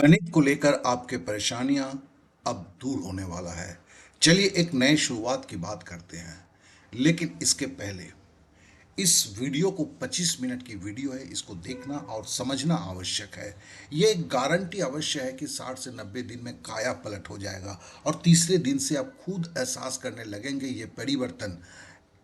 गणित को लेकर आपके परेशानियां अब दूर होने वाला है। चलिए एक नए शुरुआत की बात करते हैं। लेकिन इसके पहले इस वीडियो को 25 मिनट की वीडियो है, इसको देखना और समझना आवश्यक है। ये एक गारंटी अवश्य है कि 60 से 90 दिन में काया पलट हो जाएगा और तीसरे दिन से आप खुद एहसास करने लगेंगे ये परिवर्तन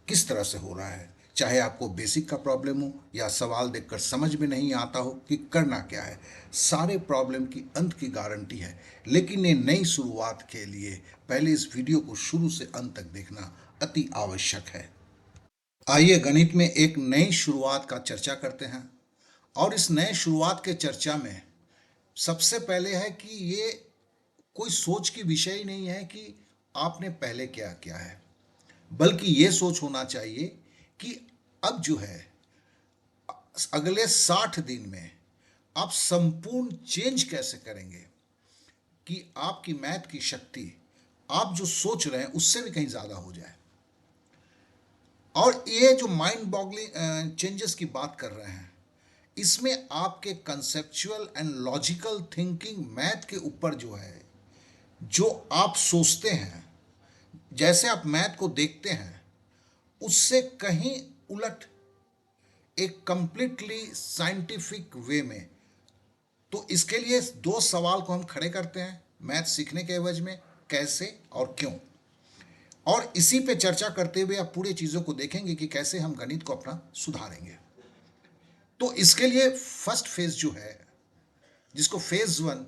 किस तरह से हो रहा है। चाहे आपको बेसिक का प्रॉब्लम हो या सवाल देखकर समझ में नहीं आता हो कि करना क्या है, सारे प्रॉब्लम की अंत की गारंटी है। लेकिन ये नई शुरुआत के लिए पहले इस वीडियो को शुरू से अंत तक देखना अति आवश्यक है। आइए गणित में एक नई शुरुआत का चर्चा करते हैं। और इस नए शुरुआत के चर्चा में सबसे पहले है कि ये कोई सोच की विषय ही नहीं है कि आपने पहले क्या किया है, बल्कि ये सोच होना चाहिए कि अब जो है अगले 60 दिन में आप संपूर्ण चेंज कैसे करेंगे कि आपकी मैथ की शक्ति आप जो सोच रहे हैं उससे भी कहीं ज़्यादा हो जाए। और ये जो माइंड बॉगलिंग चेंजेस की बात कर रहे हैं, इसमें आपके conceptual and logical thinking math के ऊपर जो है, जो आप सोचते हैं, जैसे आप मैथ को देखते हैं, उससे कहीं उलट एक कंप्लीटली साइंटिफिक वे में। तो इसके लिए दो सवाल को हम खड़े करते हैं मैथ सीखने के एवज में, कैसे और क्यों। और इसी पे चर्चा करते हुए आप पूरी चीज़ों को देखेंगे कि कैसे हम गणित को अपना सुधारेंगे। तो इसके लिए फर्स्ट फेज जो है, जिसको फेज वन,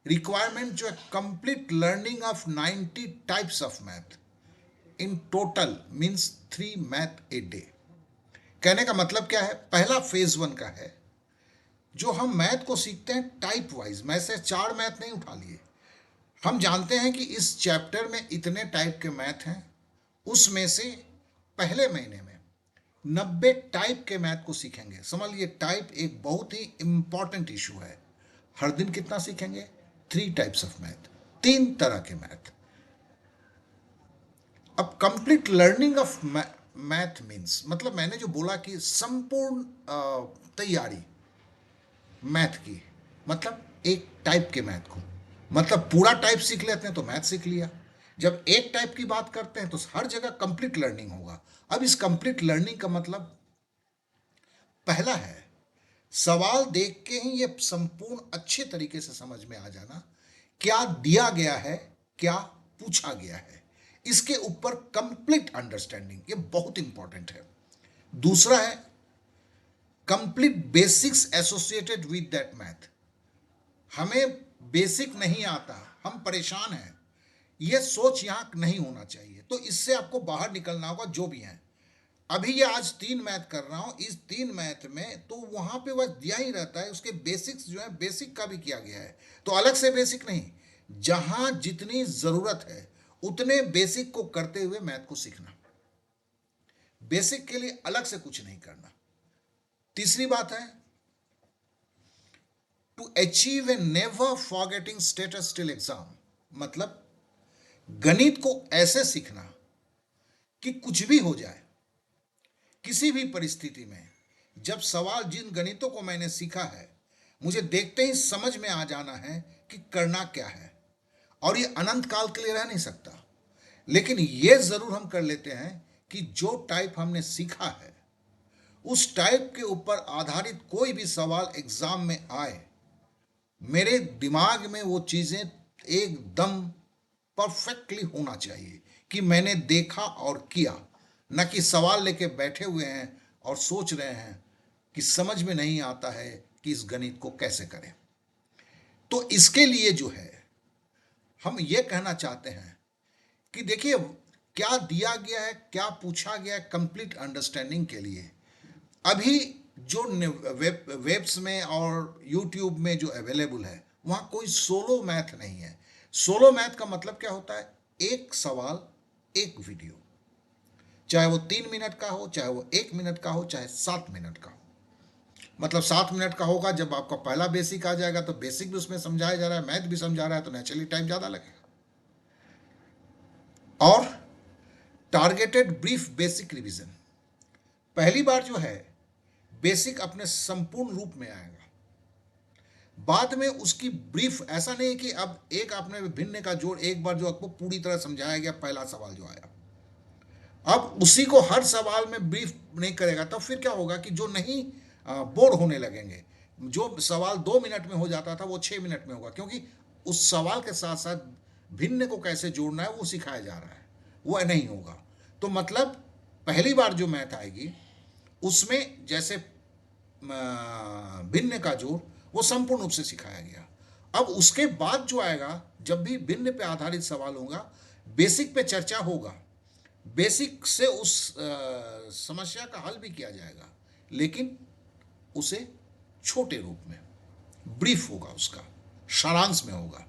रिक्वायरमेंट जो है complete learning of 90 types of math in total means 3 math a day. कहने का मतलब क्या है, पहला फेज वन का है जो हम मैथ को सीखते हैं टाइप वाइज। मैं से 4 मैथ नहीं उठा लिए, हम जानते हैं कि इस चैप्टर में इतने टाइप के मैथ हैं। उसमें से पहले महीने में 90 टाइप के मैथ को सीखेंगे। समझ लीजिए टाइप एक बहुत ही इंपॉर्टेंट इशू है। हर दिन कितना सीखेंगे? 3 टाइप्स ऑफ मैथ, 3 तरह के मैथ। अब complete learning of math means, मतलब मैंने जो बोला कि संपूर्ण तैयारी मैथ की, मतलब एक टाइप के मैथ को, मतलब पूरा टाइप सीख लेते हैं तो मैथ सीख लिया। जब एक टाइप की बात करते हैं तो हर जगह कंप्लीट लर्निंग होगा। अब इस कंप्लीट लर्निंग का मतलब पहला है सवाल देख के ही ये संपूर्ण अच्छे तरीके से समझ में आ जाना, क्या दिया गया है, क्या पूछा गया है, इसके ऊपर कंप्लीट अंडरस्टैंडिंग, ये बहुत इंपॉर्टेंट है। दूसरा है complete basics associated with that math. हमें बेसिक नहीं आता, हम परेशान हैं, ये सोच यहाँ नहीं होना चाहिए। तो इससे आपको बाहर निकलना होगा। जो भी है अभी ये आज 3 मैथ कर रहा हूँ, इस 3 मैथ में तो वहाँ पे बस दिया ही रहता है, उसके बेसिक्स जो है बेसिक का भी किया गया है। तो अलग से बेसिक नहीं, जहाँ जितनी ज़रूरत है उतने बेसिक को करते हुए मैथ को सीखना, बेसिक के लिए अलग से कुछ नहीं करना। तीसरी बात है to achieve a never forgetting status till exam. मतलब गणित को ऐसे सीखना कि कुछ भी हो जाए, किसी भी परिस्थिति में, जब सवाल, जिन गणितों को मैंने सीखा है, मुझे देखते ही समझ में आ जाना है कि करना क्या है। और ये अनंत काल के लिए रह नहीं सकता। लेकिन ये जरूर हम कर लेते हैं कि जो टाइप हमने सीखा है उस टाइप के ऊपर आधारित कोई भी सवाल एग्जाम में आए, मेरे दिमाग में वो चीज़ें एकदम परफेक्टली होना चाहिए कि मैंने देखा और किया, न कि सवाल लेके बैठे हुए हैं और सोच रहे हैं कि समझ में नहीं आता है कि इस गणित को कैसे करें। तो इसके लिए जो है हम ये कहना चाहते हैं कि देखिए क्या दिया गया है, क्या पूछा गया है, कंप्लीट अंडरस्टैंडिंग के लिए अभी जो वेब्स में और यूट्यूब में जो अवेलेबल है, वहाँ कोई सोलो मैथ नहीं है। सोलो मैथ का मतलब क्या होता है? एक सवाल, एक वीडियो, चाहे वो 3 मिनट का हो, चाहे वो 1 मिनट का हो, चाहे 7 मिनट का हो। मतलब 7 मिनट का होगा, जब आपका पहला बेसिक आ जाएगा तो बेसिक भी उसमें समझाया जा रहा है, मैथ भी समझा रहा है, तो नेचुरली टाइम ज़्यादा लगेगा। और टारगेटेड ब्रीफ बेसिक रिवीजन, पहली बार जो है बेसिक अपने संपूर्ण रूप में आएगा। बाद में उसकी ब्रीफ, ऐसा नहीं है कि अब एक आपने भिन्न का जोड़ एक बार जो आपको पूरी तरह समझाया गया पहला सवाल जो आया, अब उसी को हर सवाल में ब्रीफ नहीं करेगा, तब फिर क्या होगा कि जो नहीं बोर होने लगेंगे, जो सवाल 2 मिनट में हो जाता था वो 6 मिनट में होगा, क्योंकि उस सवाल के साथ साथ भिन्न को कैसे जोड़ना है वो सिखाया जा रहा है, वो नहीं होगा। तो मतलब पहली बार जो मैथ आएगी उसमें जैसे भिन्न का जोड़ वो संपूर्ण रूप से सिखाया गया। अब उसके बाद जो आएगा, जब भी भिन्न पे आधारित सवाल होगा, बेसिक पे चर्चा होगा, बेसिक से उस समस्या का हल भी किया जाएगा, लेकिन उसे छोटे रूप में, ब्रीफ होगा, उसका सारांश में होगा।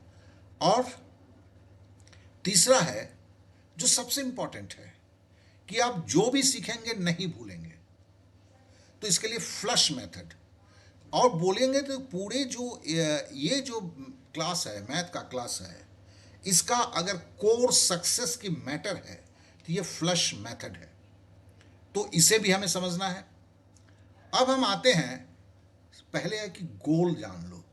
और तीसरा है जो सबसे इंपॉर्टेंट है कि आप जो भी सीखेंगे नहीं भूलेंगे, तो इसके लिए फ्लश मेथड। और बोलेंगे तो पूरे जो ये जो क्लास है, मैथ का क्लास है, इसका अगर कोर सक्सेस की मैटर है तो ये फ्लश मेथड है, तो इसे भी हमें समझना है। अब हम आते हैं, पहले है कि गोल जान लो।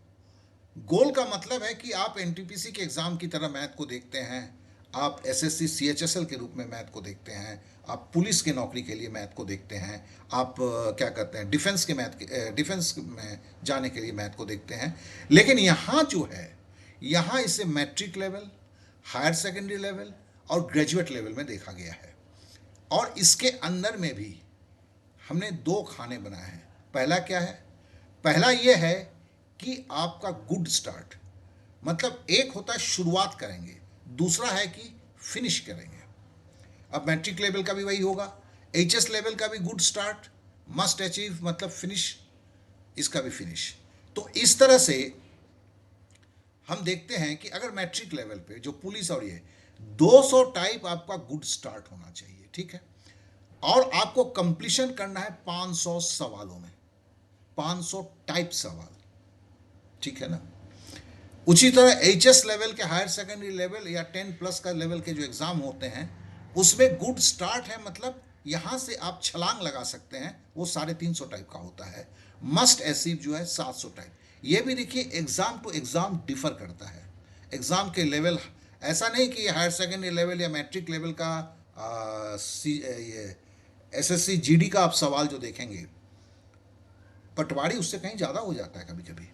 गोल का मतलब है कि आप एनटीपीसी के एग्ज़ाम की तरह मैथ को देखते हैं, आप एसएससी सीएचएसएल के रूप में मैथ को देखते हैं, आप पुलिस की नौकरी के लिए मैथ को देखते हैं, आप क्या कहते हैं डिफेंस में जाने के लिए मैथ को देखते हैं। लेकिन यहाँ जो है, यहाँ इसे matric level, higher secondary level और ग्रेजुएट लेवल में देखा गया है। और इसके अंदर में भी हमने 2 खाने बनाए हैं। पहला क्या है? पहला ये है कि आपका गुड स्टार्ट, मतलब एक होता है शुरुआत करेंगे, दूसरा है कि फिनिश करेंगे। अब मैट्रिक लेवल का भी वही होगा, एचएस लेवल का भी गुड स्टार्ट, मस्ट अचीव मतलब फिनिश, इसका भी फिनिश। तो इस तरह से हम देखते हैं कि अगर मैट्रिक लेवल पे जो पुलिस और ये 200 टाइप आपका गुड स्टार्ट होना चाहिए, ठीक है, और आपको कंप्लीशन करना है 500 सवालों में, 500 टाइप सवाल, ठीक है ना। उसी तरह एचएस लेवल के, हायर सेकेंडरी लेवल या 10+ का लेवल के जो एग्ज़ाम होते हैं, उसमें गुड स्टार्ट है, मतलब यहाँ से आप छलांग लगा सकते हैं, वो 350 टाइप का होता है। मस्ट अचीव जो है 700 टाइप। ये भी देखिए एग्ज़ाम टू एग्ज़ाम डिफ़र करता है, एग्ज़ाम के लेवल, ऐसा नहीं कि हायर सेकेंडरी लेवल या मैट्रिक लेवल का ये एसएससी जीडी का आप सवाल जो देखेंगे, पटवारी उससे कहीं ज़्यादा हो जाता है कभी कभी।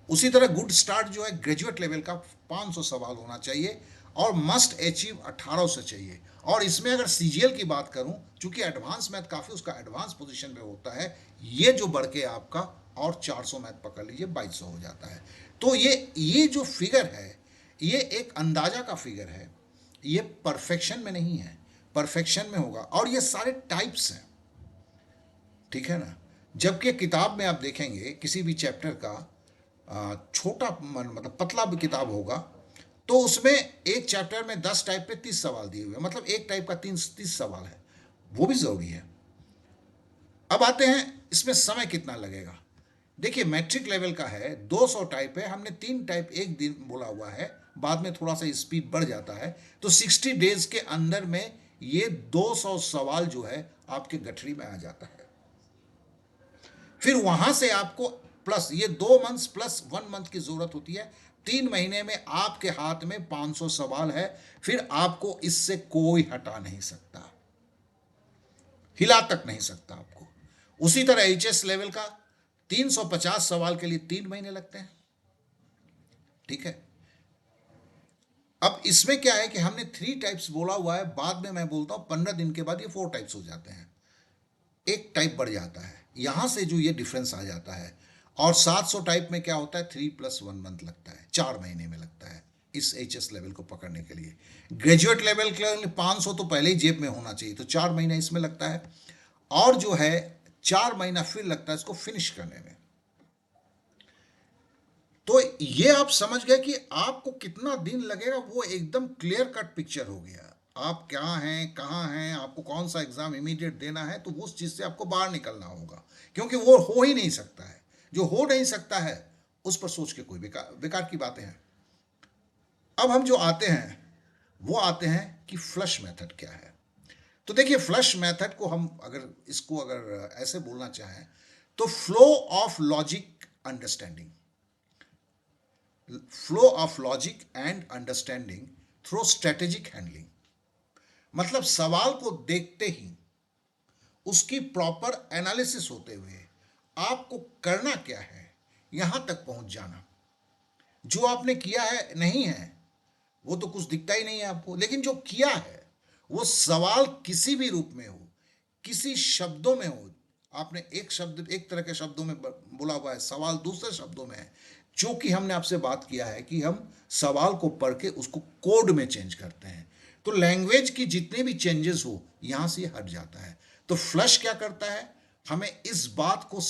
उसी तरह गुड स्टार्ट जो है ग्रेजुएट लेवल का 500 सवाल होना चाहिए, और मस्ट अचीव 1800 से चाहिए। और इसमें अगर सीजीएल की बात करूं, चूंकि एडवांस मैथ काफ़ी उसका एडवांस पोजीशन में होता है, ये जो बढ़ के आपका और 400 मैथ पकड़ लीजिए 2200 हो जाता है। तो ये जो फिगर है, ये एक अंदाजा का फिगर है, ये परफेक्शन में नहीं है, परफेक्शन में होगा। और ये सारे टाइप्स हैं, ठीक है ना। जबकि किताब में आप देखेंगे किसी भी चैप्टर का छोटा मतलब पतला भी किताब होगा, तो उसमें एक चैप्टर में 10 टाइप पे 30 सवाल दिए हुए, मतलब एक टाइप का 30 सवाल है, वो भी ज़रूरी है। अब आते हैं इसमें समय कितना लगेगा। देखिए मैट्रिक लेवल का है, 200 टाइप है, हमने 3 टाइप एक दिन बोला हुआ है, बाद में थोड़ा सा स्पीड बढ़ जाता है, तो 60 डेज के अंदर में ये 200 सवाल जो है आपके गठरी में आ जाता है। फिर वहां से आपको प्लस ये 2 मंथ्स प्लस 1 मंथ की जरूरत होती है, 3 महीने में आपके हाथ में 500 सवाल है, फिर आपको इससे कोई हटा नहीं सकता, हिला तक नहीं सकता आपको। उसी तरह एचएस लेवल का 350 सवाल के लिए 3 महीने लगते हैं, ठीक है। अब इसमें क्या है कि हमने 3 टाइप्स बोला हुआ है, बाद में मैं बोलता हूं 15 दिन के बाद ये 4 टाइप्स हो जाते हैं, एक टाइप बढ़ जाता है, यहां से जो ये डिफरेंस आ जाता है। और 700 टाइप में क्या होता है, 3+1 मंथ लगता है, 4 महीने में लगता है इस एचएस लेवल को पकड़ने के लिए। ग्रेजुएट लेवल के लिए 500 तो पहले ही जेब में होना चाहिए, तो 4 महीना इसमें लगता है, और जो है 4 महीना फिर लगता है इसको फिनिश करने में। तो ये आप समझ गए कि आपको कितना दिन लगेगा, वो एकदम क्लियर कट पिक्चर हो गया, आप क्या हैं, कहाँ हैं, आपको कौन सा एग्जाम इमीडिएट देना है, तो उस चीज़ से आपको बाहर निकलना होगा, क्योंकि वो हो ही नहीं सकता है। जो हो नहीं सकता है उस पर सोच के कोई बेकार बेकार की बातें हैं। अब हम जो आते हैं वो आते हैं कि फ्लश मेथड क्या है। तो देखिए फ्लश मेथड को हम अगर ऐसे बोलना चाहें तो flow of logic understanding, flow of logic and understanding through strategic handling. मतलब सवाल को देखते ही उसकी प्रॉपर एनालिसिस होते हुए आपको करना क्या है, यहां तक पहुंच जाना। जो आपने किया है नहीं है वो तो कुछ दिखता ही नहीं है आपको, लेकिन जो किया है वो सवाल किसी भी रूप में हो, किसी शब्दों में हो, आपने एक शब्द एक तरह के शब्दों में बोला हुआ है, सवाल दूसरे शब्दों में है, जो कि हमने आपसे बात किया है कि हम सवाल को पढ़ के उसको कोड में चेंज करते हैं। तो लैंग्वेज की जितने भी चेंजेस हो यहां से हट जाता है। तो फ्लश क्या करता है, हमें इस बात को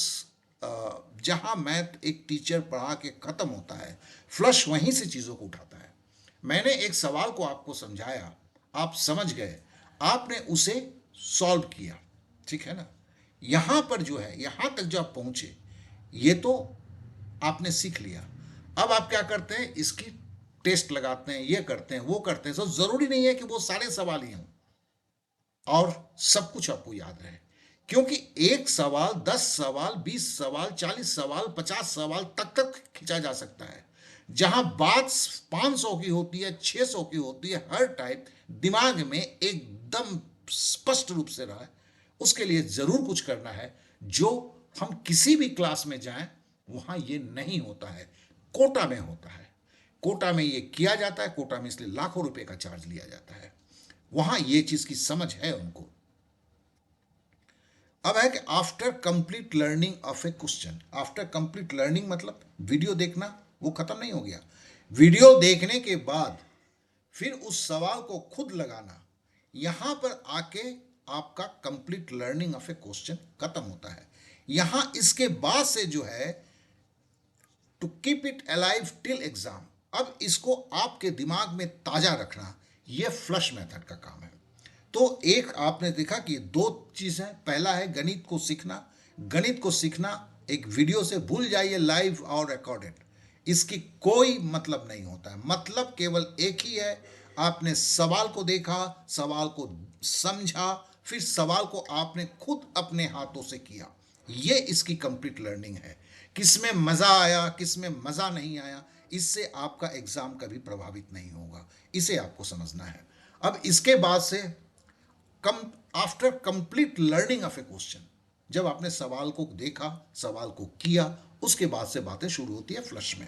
जहां मैथ एक टीचर पढ़ा के खत्म होता है, फ्लश वहीं से चीजों को उठाता है। मैंने एक सवाल को आपको समझाया, आप समझ गए, आपने उसे सॉल्व किया, ठीक है ना। यहां पर जो है, यहां तक जो आप पहुंचे, ये तो आपने सीख लिया। अब आप क्या करते हैं, इसकी टेस्ट लगाते हैं, ये करते हैं, वो करते हैं। तो जरूरी नहीं है कि वो सारे सवाल ही हों और सब कुछ आपको याद रहे, क्योंकि एक सवाल 10 सवाल 20 सवाल 40 सवाल 50 सवाल तक खींचा जा सकता है। जहां बात 500 की होती है, 600 की होती है, हर टाइप दिमाग में एकदम स्पष्ट रूप से रहा है, उसके लिए जरूर कुछ करना है, जो हम किसी भी क्लास में जाएं वहां ये नहीं होता है, कोटा में होता है। कोटा में ये किया जाता है, कोटा में इसलिए लाखों रुपए का चार्ज लिया जाता है। वहां ये चीज की समझ है उनको। अब है कि after complete learning of a question, after complete learning मतलब वीडियो देखना वो खत्म नहीं हो गया, वीडियो देखने के बाद फिर उस सवाल को खुद लगाना, यहां पर आके आपका complete learning of a question खत्म होता है। यहां इसके बाद से जो है to keep it alive till exam, अब इसको आपके दिमाग में ताजा रखना, यह फ्लश मेथड का काम है। तो एक आपने देखा कि दो चीज है, पहला है गणित को सीखना। गणित को सीखना एक वीडियो से भूल जाइए, लाइव और रिकॉर्डेड, इसकी कोई मतलब नहीं होता है। मतलब केवल एक ही है, आपने सवाल को देखा, सवाल को समझा, फिर सवाल को आपने खुद अपने हाथों से किया, ये इसकी कंप्लीट लर्निंग है। किसमें मजा आया, किसमें मजा नहीं आया, इससे आपका एग्जाम कभी प्रभावित नहीं होगा, इसे आपको समझना है। अब इसके बाद से come after complete learning of a question, जब आपने सवाल को देखा, सवाल को किया, उसके बाद से बातें शुरू होती है फ्लश में।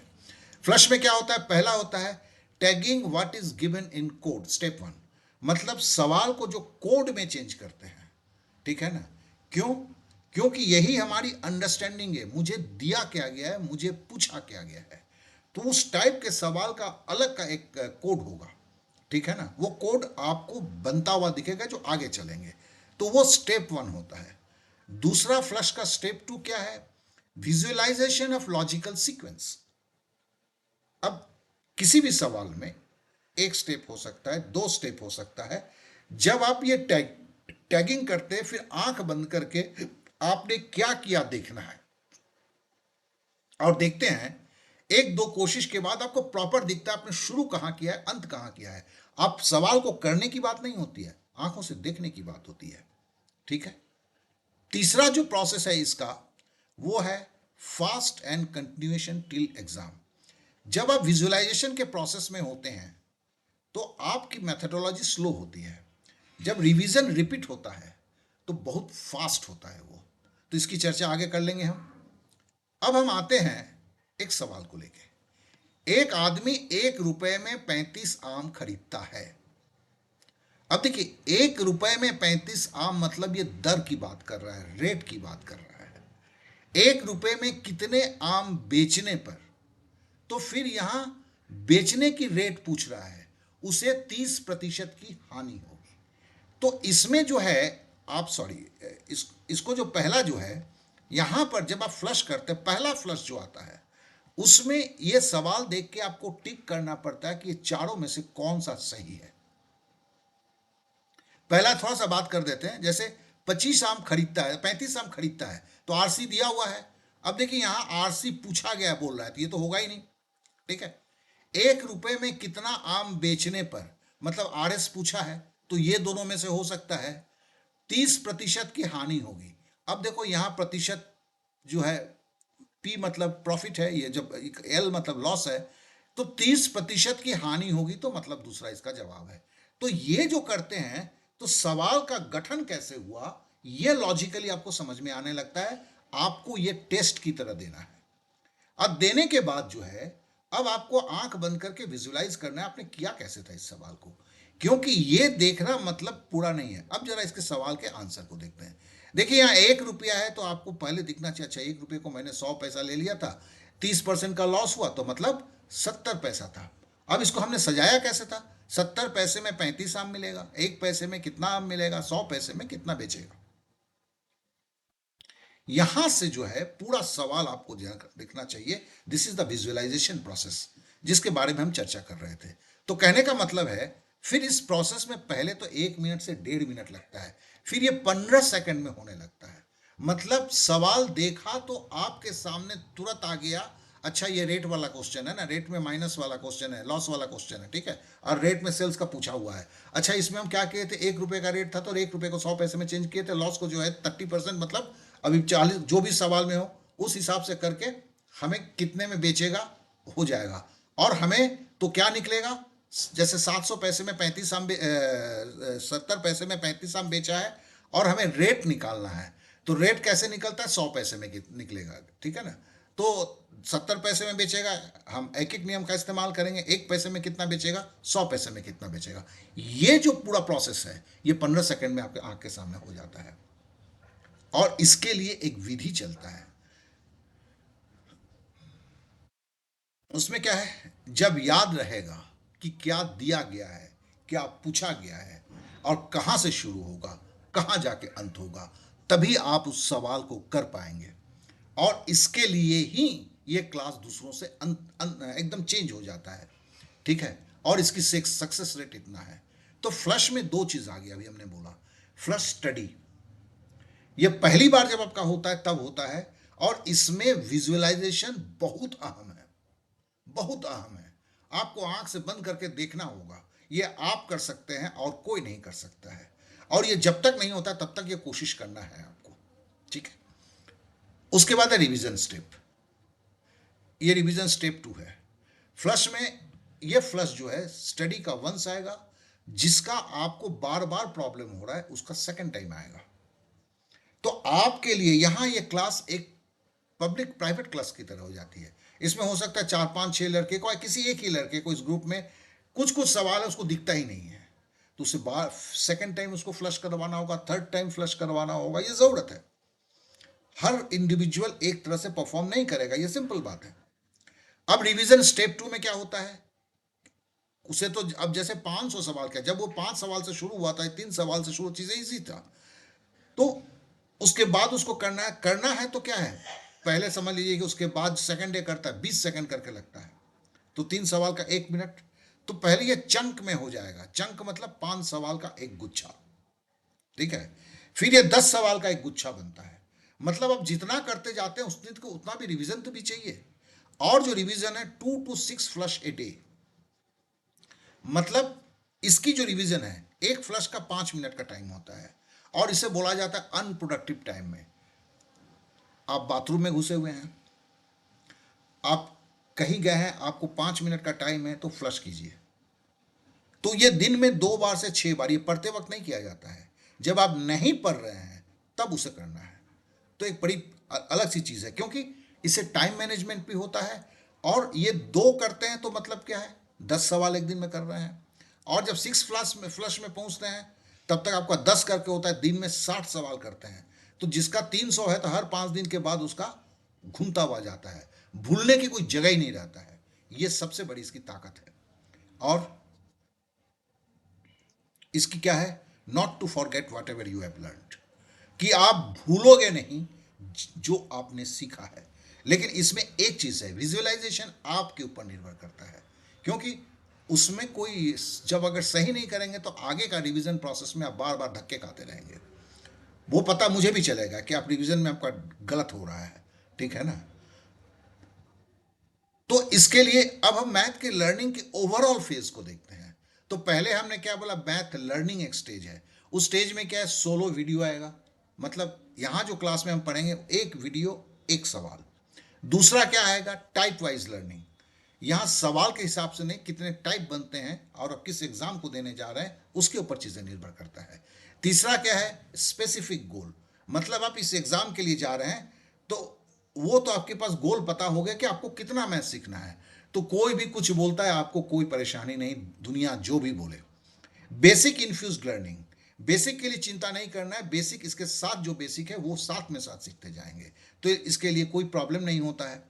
फ्लश में क्या होता है, पहला होता है tagging what is given in code, step 1, मतलब सवाल को जो कोड में चेंज करते हैं, ठीक है ना। क्यों, क्योंकि यही हमारी अंडरस्टैंडिंग है, मुझे दिया क्या गया है, मुझे पूछा क्या गया है, तो उस टाइप के सवाल का अलग का एक कोड होगा, ठीक है ना। वो कोड आपको बनता हुआ दिखेगा जो आगे चलेंगे, तो वो स्टेप 1 होता है। दूसरा फ्लश का स्टेप 2 क्या है, विजुअलाइजेशन ऑफ लॉजिकल सीक्वेंस। अब किसी भी सवाल में एक स्टेप हो सकता है, दो स्टेप हो सकता है। जब आप ये टैगिंग करते हैं, फिर आंख बंद करके आपने क्या किया देखना है, और देखते हैं एक दो कोशिश के बाद आपको प्रॉपर दिखता है आपने शुरू कहां किया है, अंत कहां किया है। आप सवाल को करने की बात नहीं होती है, आंखों से देखने की बात होती है, ठीक है। तीसरा जो प्रोसेस है इसका, वो है fast and continuation till exam. जब आप विजुअलाइजेशन के प्रोसेस में होते हैं तो आपकी मेथडोलॉजी स्लो होती है, जब रिवीजन रिपीट होता है तो बहुत फास्ट होता है वो। तो इसकी चर्चा आगे कर लेंगे हम। अब हम आते हैं एक सवाल को लेके, एक आदमी 1 रुपए में 35 आम खरीदता है। अब देखिए 1 रुपए में 35 आम मतलब ये दर की बात कर रहा है, रेट की बात कर रहा है। 1 रुपए में कितने आम बेचने पर, तो फिर यहां बेचने की रेट पूछ रहा है, उसे 30% की हानि होगी। तो इसमें जो है, आप सॉरी, इसको जो पहला जो है, यहां पर जब आप फ्लश करते हैं, पहला फ्लश जो आता है उसमें यह सवाल देख के आपको टिक करना पड़ता है कि ये चारों में से कौन सा सही है। पहला थोड़ा सा बात कर देते हैं, जैसे 25 आम खरीदता है, 35 आम खरीदता है, तो आरसी दिया हुआ है। अब देखिए यहां आरसी पूछा गया बोल रहा है, तो ये तो होगा ही नहीं, ठीक है। 1 रुपए में कितना आम बेचने पर, मतलब आरएस पूछा है, तो ये दोनों में से हो सकता है। 30% की हानि होगी। अब देखो यहां प्रतिशत जो है, पी मतलब प्रॉफिट है, ये जब एल मतलब लॉस है, तो 30% की हानि होगी, तो मतलब दूसरा इसका जवाब है। तो ये जो करते हैं, तो सवाल का गठन कैसे हुआ ये लॉजिकली आपको समझ में आने लगता है। आपको ये टेस्ट की तरह देना है। अब देने के बाद जो है, अब आपको आंख बंद करके विजुलाइज करना है आपने किया कैसे था इस सवाल को, क्योंकि ये देखना मतलब पूरा नहीं है। अब जरा इसके सवाल के आंसर को देखते हैं। देखिए यहाँ 1 रुपया है, तो आपको पहले दिखना चाहिए अच्छा 1 रुपये को मैंने 100 पैसा ले लिया था, 30% का लॉस हुआ, तो मतलब 70 पैसा था। अब इसको हमने सजाया कैसे था, 70 पैसे में 35 आम मिलेगा, 1 पैसे में कितना आम मिलेगा, 100 पैसे में कितना बेचेगा। यहां से जो है पूरा सवाल आपको दिखना चाहिए। This is the visualisation process जिसके बारे में हम चर्चा कर रहे थे। तो कहने का मतलब है, फिर इस प्रोसेस में पहले तो 1 मिनट से 1.5 मिनट लगता है, फिर ये 15 सेकंड में होने लगता है। मतलब सवाल देखा तो आपके सामने तुरंत आ गया, अच्छा ये रेट वाला क्वेश्चन है ना, रेट में माइनस वाला क्वेश्चन है, लॉस वाला क्वेश्चन है, ठीक है, और रेट में सेल्स का पूछा हुआ है। अच्छा इसमें हम क्या किए थे, 1 रुपये का रेट था तो 1 रुपये को 100 पैसे में चेंज किए थे, लॉस को जो है 30%, मतलब अभी 40 जो भी सवाल में हो उस हिसाब से करके हमें कितने में बेचेगा हो जाएगा। और हमें तो क्या निकलेगा, जैसे 700 पैसे में 35 आम 70 पैसे में 35 आम बेचा है, और हमें रेट निकालना है। तो रेट कैसे निकलता है, 100 पैसे में निकलेगा, ठीक है ना। तो 70 पैसे में बेचेगा, हम एक एक नियम का इस्तेमाल करेंगे, 1 पैसे में कितना बेचेगा, 100 पैसे में कितना बेचेगा। ये जो पूरा प्रोसेस है ये 15 सेकंड में आपके आंख के सामने हो जाता है। और इसके लिए एक विधि चलता है, उसमें क्या है, जब याद रहेगा कि क्या दिया गया है, क्या पूछा गया है, और कहां से शुरू होगा, कहां जाके अंत होगा, तभी आप उस सवाल को कर पाएंगे। और इसके लिए ही ये क्लास दूसरों से एकदम चेंज हो जाता है, ठीक है। और इसकी सक्सेस रेट इतना है। तो फ्लश में दो चीज आ गई, अभी हमने बोला फ्लश स्टडी, ये पहली बार जब आपका होता है तब होता है, और इसमें विजुअलाइजेशन बहुत अहम है, बहुत अहम है। आपको आंख से बंद करके देखना होगा, ये आप कर सकते हैं और कोई नहीं कर सकता है। और ये जब तक नहीं होता तब तक ये कोशिश करना है आपको, ठीक है। उसके बाद है रिवीजन स्टेप, ये रिवीजन स्टेप 2 है। फ्लश में ये फ्लश जो है स्टडी का वंस आएगा, जिसका आपको बार बार प्रॉब्लम हो रहा है उसका सेकंड टाइम आएगा। तो आपके लिए यहां ये क्लास एक पब्लिक प्राइवेट क्लास की तरह हो जाती है। इसमें हो सकता है 4 5 6 लड़के को, किसी एक ही लड़के को इस ग्रुप में कुछ कुछ सवाल है उसको दिखता ही नहीं है, तो उसे बार सेकंड टाइम उसको फ्लश करवाना होगा, थर्ड टाइम फ्लश करवाना होगा, ये जरूरत है। हर इंडिविजुअल एक तरह से परफॉर्म नहीं करेगा, ये सिंपल बात है। अब रिवीजन स्टेप 2 में क्या होता है, उसे तो अब जैसे 500 सवाल का, जब वो 5 सवाल से शुरू हुआ था, 3 सवाल से शुरू, चीजें इजी था, तो उसके बाद उसको करना है तो क्या है, पहले समझ लीजिए कि उसके बाद सेकंड डे करता है 20 सेकंड करके लगता है, तो 3 सवाल का 1 मिनट। तो पहले ये चंक में हो जाएगा, चंक मतलब 5 सवाल का एक गुच्छा, ठीक है। फिर ये 10 सवाल का एक गुच्छा बनता है। मतलब अब जितना करते जाते हैं उतनी को उतना भी रिवीजन तो भी चाहिए। और जो रिवीजन है 2 to 6 फ्लश ए डे, मतलब इसकी जो रिवीजन है, एक फ्लश का 5 मिनट का टाइम होता है, और इसे बोला जाता है अनप्रोडक्टिव टाइम में। आप बाथरूम में घुसे हुए हैं, आप कहीं गए हैं, आपको 5 मिनट का टाइम है, तो फ्लश कीजिए। तो ये दिन में 2 बार से 6 बार, ये पढ़ते वक्त नहीं किया जाता है, जब आप नहीं पढ़ रहे हैं तब उसे करना है। तो एक बड़ी अलग सी चीज है, क्योंकि इससे टाइम मैनेजमेंट भी होता है। और ये 2 करते हैं तो मतलब क्या है, 10 सवाल एक दिन में कर रहे हैं। और जब 6 फ्लश में पहुंचते हैं तब तक आपका 10 करके होता है, दिन में 60 सवाल करते हैं। तो जिसका 300 है तो हर 5 दिन के बाद उसका घूमता हुआ जाता है, भूलने की कोई जगह ही नहीं रहता है। ये सबसे बड़ी इसकी ताकत है। और इसकी क्या है, not to forget whatever you have learned, कि आप भूलोगे नहीं जो आपने सीखा है। लेकिन इसमें एक चीज है, विजुअलाइजेशन आपके ऊपर निर्भर करता है, क्योंकि उसमें कोई, जब अगर सही नहीं करेंगे तो आगे का रिवीजन प्रोसेस में आप बार बार धक्के खाते रहेंगे। वो पता मुझे भी चलेगा कि आप रिवीजन में आपका गलत हो रहा है, ठीक है ना। तो इसके लिए अब हम मैथ के लर्निंग के ओवरऑल फेज को देखते हैं। तो पहले हमने क्या बोला, मैथ लर्निंग एक स्टेज है। उस स्टेज में क्या है, सोलो वीडियो आएगा, मतलब यहां जो क्लास में हम पढ़ेंगे एक वीडियो एक सवाल। दूसरा क्या आएगा, टाइप वाइज लर्निंग, यहाँ सवाल के हिसाब से नहीं, कितने टाइप बनते हैं और आप किस एग्जाम को देने जा रहे हैं उसके ऊपर चीजें निर्भर करता है। तीसरा क्या है, स्पेसिफिक गोल। मतलब आप इस एग्जाम के लिए जा रहे हैं तो वो तो आपके पास गोल पता हो गया कि आपको कितना मैथ सीखना है, तो कोई भी कुछ बोलता है आपको कोई परेशानी नहीं, दुनिया जो भी बोले। बेसिक इन्फ्यूज लर्निंग, बेसिक के लिए चिंता नहीं करना है, बेसिक इसके साथ जो बेसिक है वो साथ में साथ सीखते जाएंगे, तो इसके लिए कोई प्रॉब्लम नहीं होता है।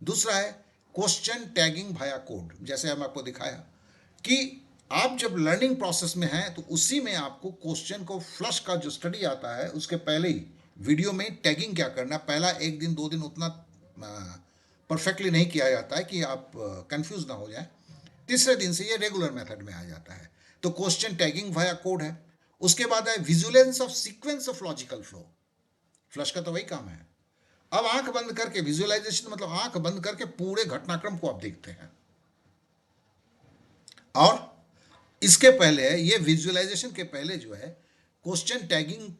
दूसरा है क्वेश्चन टैगिंग भाया कोड। जैसे हम आपको दिखाया कि आप जब लर्निंग प्रोसेस में हैं तो उसी में आपको क्वेश्चन को फ्लश का जो स्टडी आता है उसके पहले ही वीडियो में टैगिंग क्या करना, पहला एक दिन दो दिन उतना परफेक्टली नहीं किया जाता है कि आप कंफ्यूज ना हो जाए, तीसरे दिन से ये रेगुलर मेथड में आ जाता है। तो क्वेश्चन टैगिंग वाया कोड है। उसके बाद है vigilance of sequence of logical flow. Flush का तो वही काम है। अब आंख बंद करके विजुअलाइजेशन मतलब आंख बंद करके पूरे घटनाक्रम को आप देखते हैं, और इसके पहले ये विजुअलाइजेशन के पहले जो है क्वेश्चन टैगिंग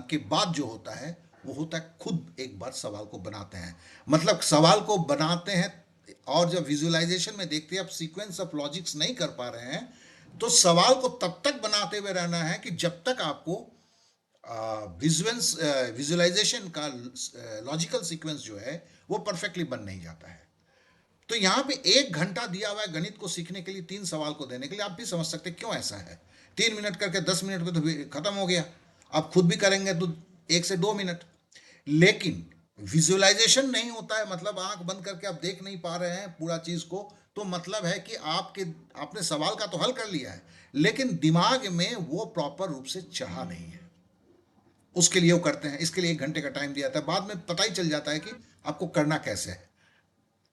के बाद जो होता है वो होता है खुद एक बार सवाल को बनाते हैं। मतलब सवाल को बनाते हैं और जब विजुअलाइजेशन में देखते हैं आप सीक्वेंस ऑफ लॉजिक्स नहीं कर पा रहे हैं तो सवाल को तब तक बनाते हुए रहना है कि जब तक आपको विजुअलाइजेशन का लॉजिकल सीक्वेंस जो है वो परफेक्टली बन नहीं जाता है। तो यहाँ पे 1 घंटा दिया हुआ है गणित को सीखने के लिए, 3 सवाल को देने के लिए। आप भी समझ सकते हैं क्यों ऐसा है। 3 मिनट करके 10 मिनट में तो खत्म हो गया। आप खुद भी करेंगे तो 1 से 2 मिनट। लेकिन विजुअलाइजेशन नहीं होता है, मतलब आंख बंद करके आप देख नहीं पा रहे हैं पूरा चीज को, तो मतलब है कि आपने सवाल का तो हल कर लिया है लेकिन दिमाग में वो प्रॉपर रूप से चढ़ा नहीं है। उसके लिए वो करते हैं, इसके लिए 1 घंटे का टाइम दिया था, बाद में पता ही चल जाता है कि आपको करना कैसे है।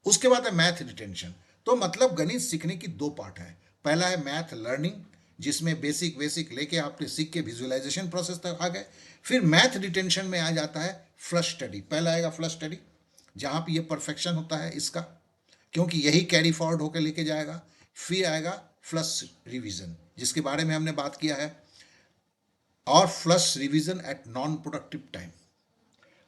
उसके बाद है मैथ रिटेंशन। तो मतलब गणित सीखने की 2 पार्ट है। पहला है मैथ लर्निंग, जिसमें बेसिक बेसिक लेके आपने सीख के विजुअलाइजेशन प्रोसेस तक आ गए। फिर मैथ रिटेंशन में आ जाता है फ्लश स्टडी। पहला आएगा फ्लश स्टडी, जहां पे ये परफेक्शन होता है इसका, क्योंकि यही कैरी फॉरवर्ड होकर लेके जाएगा। फिर आएगा फ्लश रिवीजन, जिसके बारे में हमने बात किया है, और flush revision at non productive time.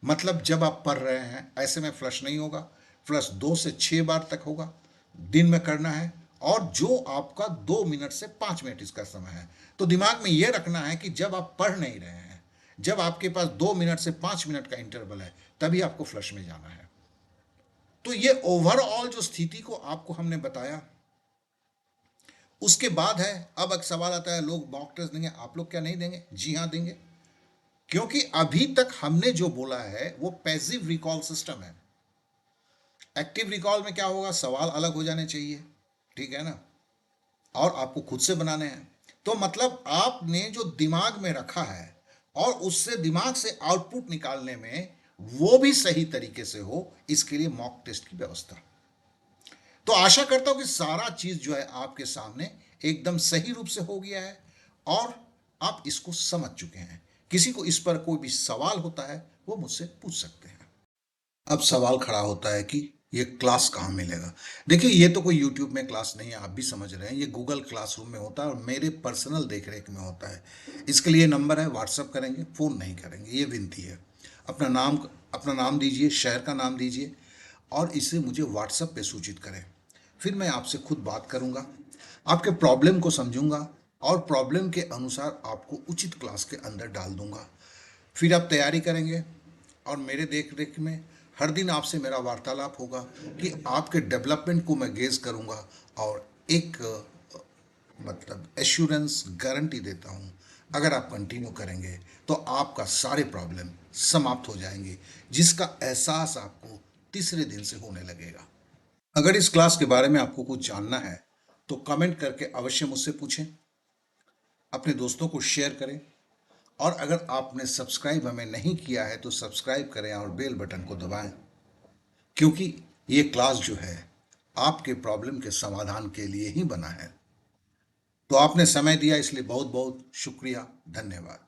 मतलब जब आप पढ़ रहे हैं ऐसे में फ्लश नहीं होगा, फ्लश 2 से 6 बार तक होगा, दिन में करना है, और जो आपका 2 मिनट से 5 मिनट इसका समय है। तो दिमाग में यह रखना है कि जब आप पढ़ नहीं रहे हैं, जब आपके पास 2 मिनट से 5 मिनट का इंटरवल है, तभी आपको फ्लश में जाना है। तो ये ओवरऑल जो स्थिति को आपको हमने बताया। उसके बाद है, अब एक सवाल आता है, लोग मॉक टेस्ट देंगे, आप लोग क्या नहीं देंगे? जी हाँ देंगे, क्योंकि अभी तक हमने जो बोला है वो पैसिव रिकॉल सिस्टम है। एक्टिव रिकॉल में क्या होगा, सवाल अलग हो जाने चाहिए, ठीक है ना, और आपको खुद से बनाने हैं। तो मतलब आपने जो दिमाग में रखा है और उससे दिमाग से आउटपुट निकालने में वो भी सही तरीके से हो, इसके लिए मॉक टेस्ट की व्यवस्था। तो आशा करता हूं कि सारा चीज जो है आपके सामने एकदम सही रूप से हो गया है और आप इसको समझ चुके हैं। किसी को इस पर कोई भी सवाल होता है वो मुझसे पूछ सकते हैं। अब सवाल खड़ा होता है कि ये क्लास कहाँ मिलेगा। देखिए, ये तो कोई यूट्यूब में क्लास नहीं है, आप भी समझ रहे हैं, ये गूगल क्लासरूम में होता है और मेरे पर्सनल देखरेख में होता है। इसके लिए नंबर है, व्हाट्सअप करेंगे, फ़ोन नहीं करेंगे, ये विनती है। अपना नाम दीजिए, शहर का नाम दीजिए और इसे मुझे व्हाट्सएप पे सूचित करें। फिर मैं आपसे खुद बात करूंगा, आपके प्रॉब्लम को समझूंगा और प्रॉब्लम के अनुसार आपको उचित क्लास के अंदर डाल दूंगा। फिर आप तैयारी करेंगे और मेरे देख रेख में हर दिन आपसे मेरा वार्तालाप होगा कि आपके डेवलपमेंट को मैं गेज करूंगा और एक मतलब एश्योरेंस गारंटी देता हूं, अगर आप कंटिन्यू करेंगे तो आपका सारे प्रॉब्लम समाप्त हो जाएंगे, जिसका एहसास आपको तीसरे दिन से होने लगेगा। अगर इस क्लास के बारे में आपको कुछ जानना है तो कमेंट करके अवश्य मुझसे पूछें, अपने दोस्तों को शेयर करें, और अगर आपने सब्सक्राइब हमें नहीं किया है तो सब्सक्राइब करें और बेल बटन को दबाएं, क्योंकि ये क्लास जो है आपके प्रॉब्लम के समाधान के लिए ही बना है। तो आपने समय दिया इसलिए बहुत बहुत शुक्रिया, धन्यवाद।